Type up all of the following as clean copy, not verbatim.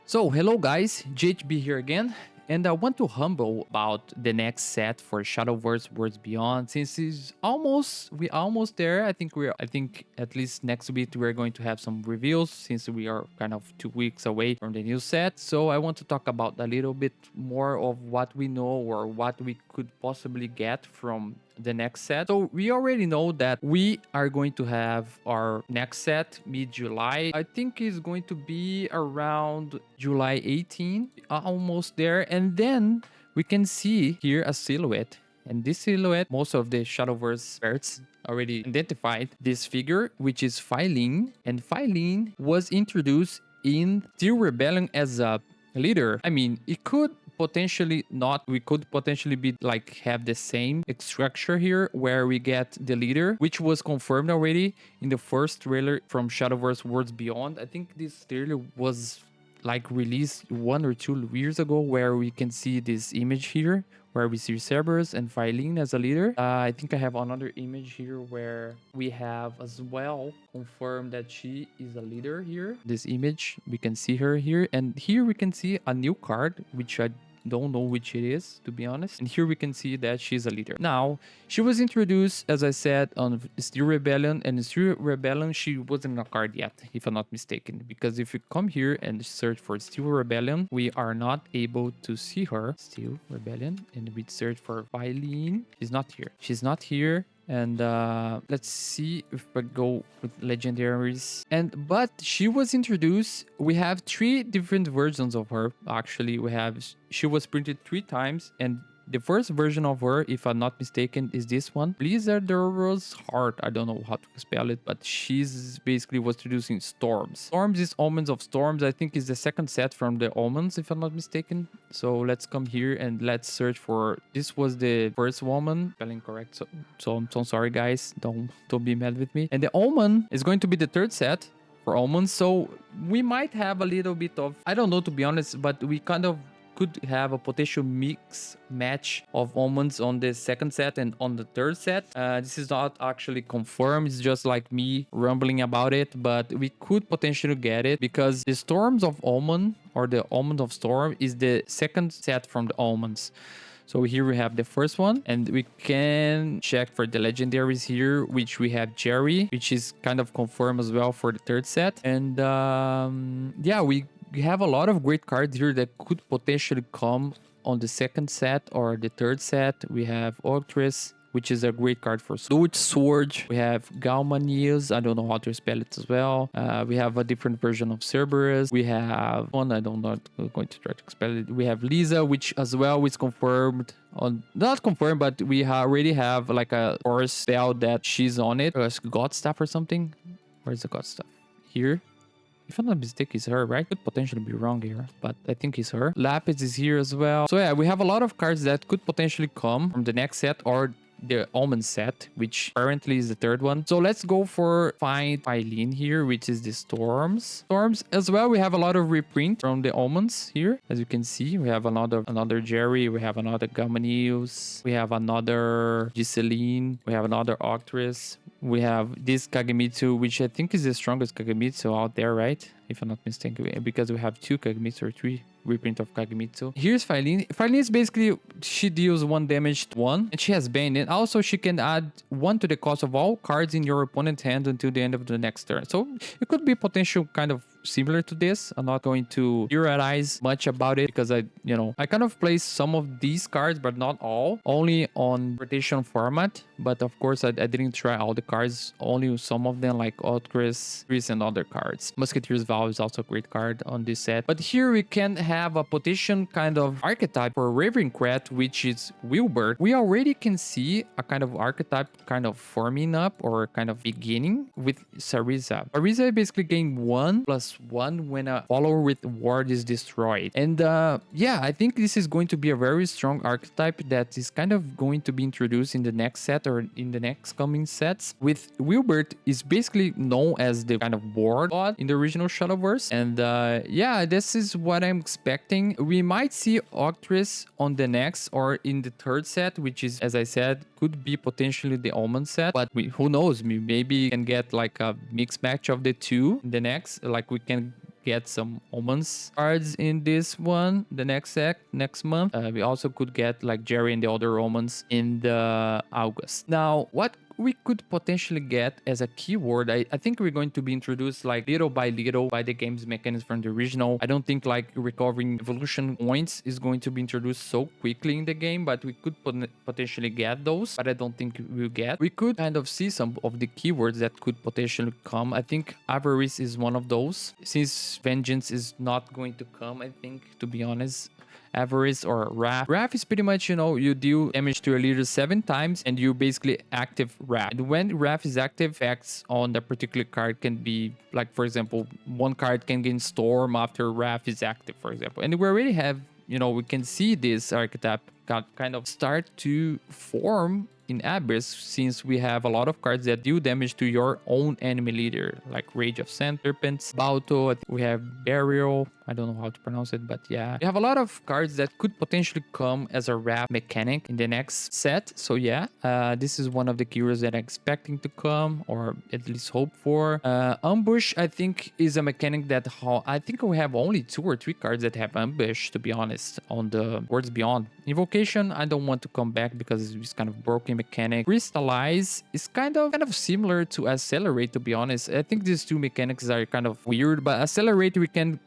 So, hello guys, JHB here again, and I want to humble about the next set for Shadowverse Worlds Beyond since we're almost there. I think at least next week we're going to have some reveals since we are kind of 2 weeks away from the new set. So I want to talk about a little bit more of what we know or what we could possibly get from the next set. So we already know that we are going to have our next set mid-July. I think it's going to be around July 18, almost there. And then we can see here a silhouette. And this silhouette, most of the Shadowverse experts already identified this figure, which is Filene. And Filene was introduced in Steel Rebellion as a leader. I mean, it could potentially not, we could potentially be like have the same structure here where we get the leader, which was confirmed already in the first trailer from Shadowverse Worlds Beyond. I think this trailer was like released 1 or 2 years ago, where we can see this image here where we see Cerberus and Filene as a leader. I think I have another image here where we have as well confirmed that she is a leader here. This image, we can see her here. And here we can see a new card, which I don't know which it is, to be honest. And here we can see that she's a leader. Now, she was introduced, as I said, on Steel Rebellion. And in Steel Rebellion, she wasn't a card yet, if I'm not mistaken. Because if you come here and search for Steel Rebellion, we are not able to see her. Steel Rebellion. And we search for Filene. She's not here. She's not here. And let's see if I go with legendaries. But she was introduced. We have 3 different versions of her. Actually, she was printed 3 times, and the first version of her, if I'm not mistaken, is this one. Blizzard's Heart. I don't know how to spell it, but she's basically was introducing Storms. Storms is Omens of Storms. I think is the second set from the Omens, if I'm not mistaken. So let's come here and let's search for. This was the first woman. Spelling correct. So I'm so sorry, guys. Don't be mad with me. And the Omen is going to be the third set for Omens. So we might have a little bit of, I don't know, to be honest, but we kind of could have a potential mix match of Omens on the second set and on the third set. This is not actually confirmed. It's just like me rumbling about it, but we could potentially get it because the Storms of Omen, or the Omen of Storm, is the second set from the Omens. So here we have the first one, and we can check for the legendaries here, which we have Jerry, which is kind of confirmed as well for the third set. And yeah, we have a lot of great cards here that could potentially come on the second set or the third set. We have Octress, which is a great card for Sword. We have Galmanius. I don't know how to spell it as well. We have a different version of Cerberus. We have one, I don't know, I'm going to try to spell it. We have Lisa, which as well is confirmed. Not confirmed, but we already have like a horse spell that she's on it. God Staff or something. Where's the God Staff? Here. If I'm not mistaken, it's her, right? Could potentially be wrong here, but I think it's her. Lapis is here as well. So yeah, we have a lot of cards that could potentially come from the next set or the Omen set, which apparently is the third one. So let's go for Filene here, which is the Storms. Storms as well, we have a lot of reprint from the Omens here. As you can see, we have another Jerry, we have another Gamanius, we have another Giseline, we have another Octress. We have this Kagemitsu, which I think is the strongest Kagemitsu out there, right? If I'm not mistaken, because we have 2 Kagemitsu or 3 reprint of Kagemitsu. Here's Filene. Filene is basically, she deals 1 damage to 1, and she has Bane. And also she can add 1 to the cost of all cards in your opponent's hand until the end of the next turn. So it could be potential kind of similar to this. I'm not going to theorize much about it because I kind of play some of these cards, but not all, only on rotation format. But of course, I didn't try all the cards, only some of them like Outcris, Chris, and other cards. Musketeer's Vow is also a great card on this set. But here we can have a position kind of archetype for Ravencrat, which is Wilbert. We already can see a kind of archetype kind of forming up or kind of beginning with Sarisa. Sarisa basically gain 1+1 when a follower with ward is destroyed. And yeah, I think this is going to be a very strong archetype that is kind of going to be introduced in the next set or in the next coming sets. With Wilbert is basically known as the kind of board god in the original Shadowverse. And yeah, this is what I'm expecting. We might see Octress on the next or in the third set, which is, as I said, could be potentially the Omen set. But who knows? Maybe we can get like a mixed match of the two in the next. Like we can get some Omens cards in this one, the next month. We also could get like Jerry and the other Omens in the August. Now, what we could potentially get as a keyword, I think we're going to be introduced like little by little by the game's mechanics from the original. I don't think like recovering evolution points is going to be introduced so quickly in the game, but we could potentially get those, but I don't think we'll get. We could kind of see some of the keywords that could potentially come. I think Avarice is one of those, since Vengeance is not going to come, I think, to be honest. Avarice or Wrath. Wrath is pretty much, you deal damage to your leader 7 times and you basically active Wrath. And when Wrath is active, effects on that particular card can be, like, for example, one card can gain Storm after Wrath is active, for example. And we already have, we can see this archetype kind of start to form in Abyss, since we have a lot of cards that deal damage to your own enemy leader, like Rage of Sand Serpents, Balto, we have Burial, I don't know how to pronounce it, but yeah. We have a lot of cards that could potentially come as a wrap mechanic in the next set. So yeah, this is one of the keywords that I'm expecting to come, or at least hope for. Ambush, I think, is a mechanic that I think we have only 2 or 3 cards that have Ambush, to be honest, on the Worlds Beyond. Invocation, I don't want to come back because it's kind of broken mechanic. Crystallize is kind of similar to Accelerate, to be honest. I think these 2 mechanics are kind of weird, but Accelerate we can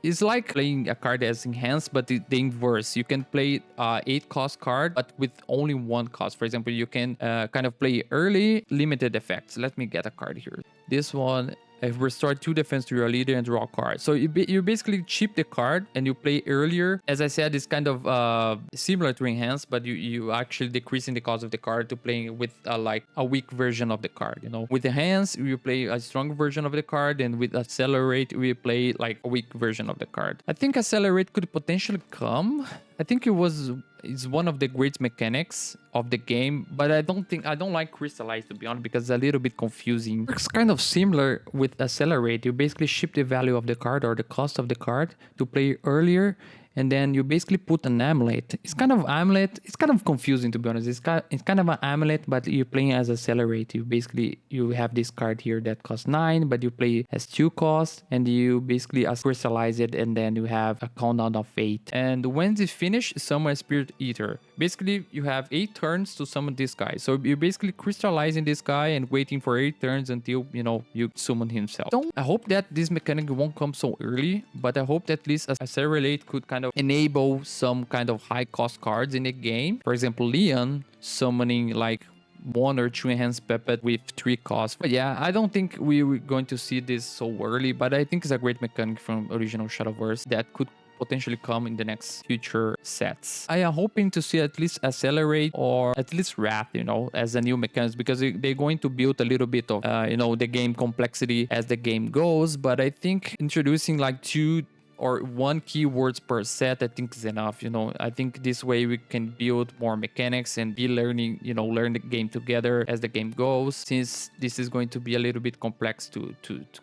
is like playing a card as enhanced, but the inverse. You can play 8 cost card, but with only 1 cost. For example, you can kind of play early limited effects. Let me get a card here. This one, restore 2 defense to your leader and draw a card. So you basically chip the card and you play earlier. As I said, it's kind of similar to enhance, but you actually decreasing the cost of the card to playing with like a weak version of the card. With enhance, you play a strong version of the card, and with accelerate, we play like a weak version of the card. I think accelerate could potentially come. I think it's one of the great mechanics of the game, but I don't like Crystallize, to be honest, because it's a little bit confusing. It's kind of similar with Accelerate. You basically ship the value of the card or the cost of the card to play earlier, and then you basically put an amulet. It's kind of amulet. It's kind of confusing, to be honest. It's kind of an amulet, but you're playing as Accelerate. You have this card here that costs 9, but you play as 2 costs, and you basically crystallize it, and then you have a countdown of 8. And when it's finished, summon a Spirit Eater. Basically, you have 8 turns to summon this guy. So you're basically crystallizing this guy and waiting for 8 turns until, you summon himself. I hope that this mechanic won't come so early, but I hope that at least Accelerate could kind of enable some kind of high cost cards in the game. For example, Leon summoning like 1 or 2 enhanced puppet with 3 costs. But yeah, I don't think we're going to see this so early, but I think it's a great mechanic from original Shadowverse that could potentially come in the next future sets. I am hoping to see at least Accelerate or at least Wrath, as a new mechanism, because they're going to build a little bit of, the game complexity as the game goes. But I think introducing like 2 or 1 keywords per set, I think is enough. I think this way we can build more mechanics and be learning, learn the game together as the game goes, since this is going to be a little bit complex to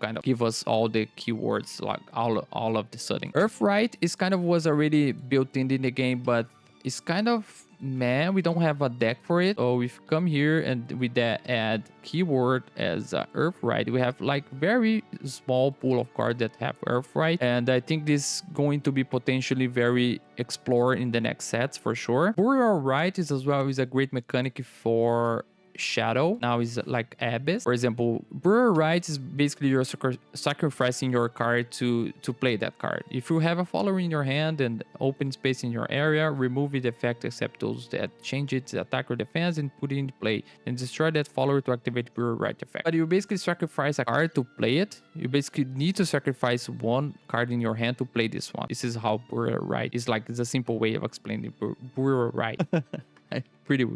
kind of give us all the keywords like all of the sudden. Rite is kind of was already built in the game, but it's kind of we don't have a deck for it. So we've come here and with that add keyword as Rite, we have like very small pool of cards that have Rite, and I think this is going to be potentially very explored in the next sets for sure. Rite is as well is a great mechanic for Shadow. Now is like Abyss. For example, Rite is basically you're sacrificing your card to play that card. If you have a follower in your hand and open space in your area, remove the effect except those that change its attack or defense and put it into play, and destroy that follower to activate Rite effect. But you basically sacrifice a card to play it. You basically need to sacrifice 1 card in your hand to play this one. This is how Rite is. Like, it's a simple way of explaining Rite. Pretty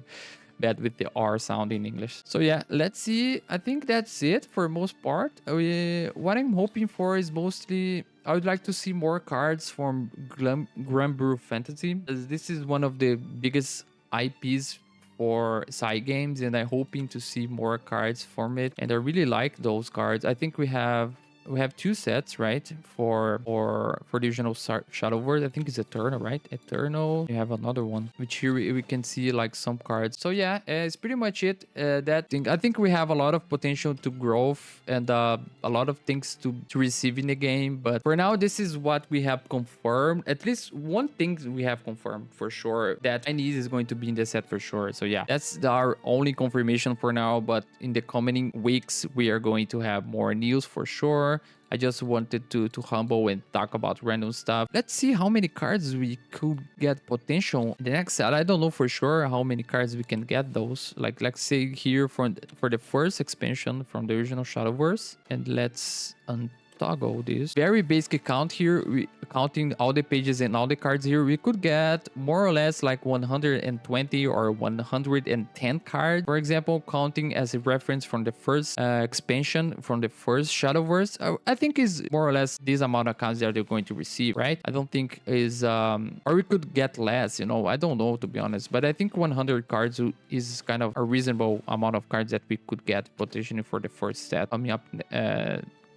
bad with the R sound in English. So yeah, let's see. I think that's it for most part. What I'm hoping for is mostly I would like to see more cards from Granblue Fantasy. This is one of the biggest IPs for side games, and I'm hoping to see more cards from it. And I really like those cards. I think we have we have two sets, right? For the original Shadowverse, I think it's Eternal, right? Eternal. You have another one, which here we can see like some cards. So yeah, it's pretty much it. That thing. I think we have a lot of potential to growth and a lot of things to receive in the game. But for now, this is what we have confirmed. At least one thing we have confirmed for sure, that Chinese is going to be in the set for sure. So yeah, that's our only confirmation for now. But in the coming weeks, we are going to have more news for sure. I just wanted to humble and talk about random stuff. Let's see how many cards we could get potential in the next set. I don't know for sure how many cards we can get those. Like, let's say here for the first expansion from the original Shadowverse. And let's toggle this very basic count here. We counting all the pages and all the cards here, we could get more or less like 120 or 110 cards, for example, counting as a reference from the first expansion from the first Shadowverse. I think is more or less this amount of cards that they're going to receive, right? I don't think is or we could get less, you know, I don't know, to be honest, but I think 100 cards is kind of a reasonable amount of cards that we could get potentially for the first set coming up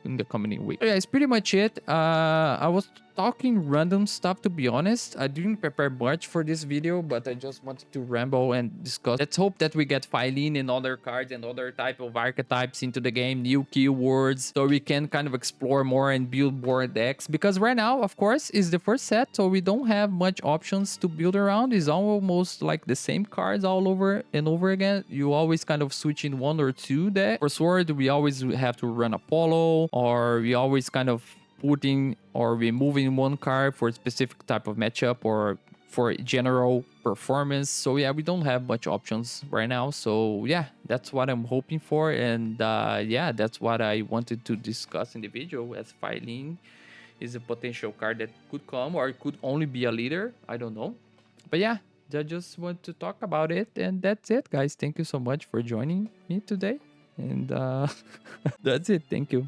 in the coming week. So yeah, it's pretty much it. I was talking random stuff, to be honest. I didn't prepare much for this video, but I just wanted to ramble and discuss. Let's hope that we get Filene and other cards and other type of archetypes into the game, new keywords, so we can kind of explore more and build more decks. Because right now, of course, is the first set, so we don't have much options to build around. It's almost like the same cards all over and over again. You always kind of switch in one or two decks. For Sword, we always have to run Apollo, or we always kind of putting or removing one card for a specific type of matchup or for general performance. So yeah, we don't have much options right now. So yeah, that's what I'm hoping for. And yeah, that's what I wanted to discuss in the video, as Filene is a potential card that could come, or it could only be a leader. I don't know. But yeah, I just want to talk about it. And that's it, guys. Thank you so much for joining me today. And that's it. Thank you.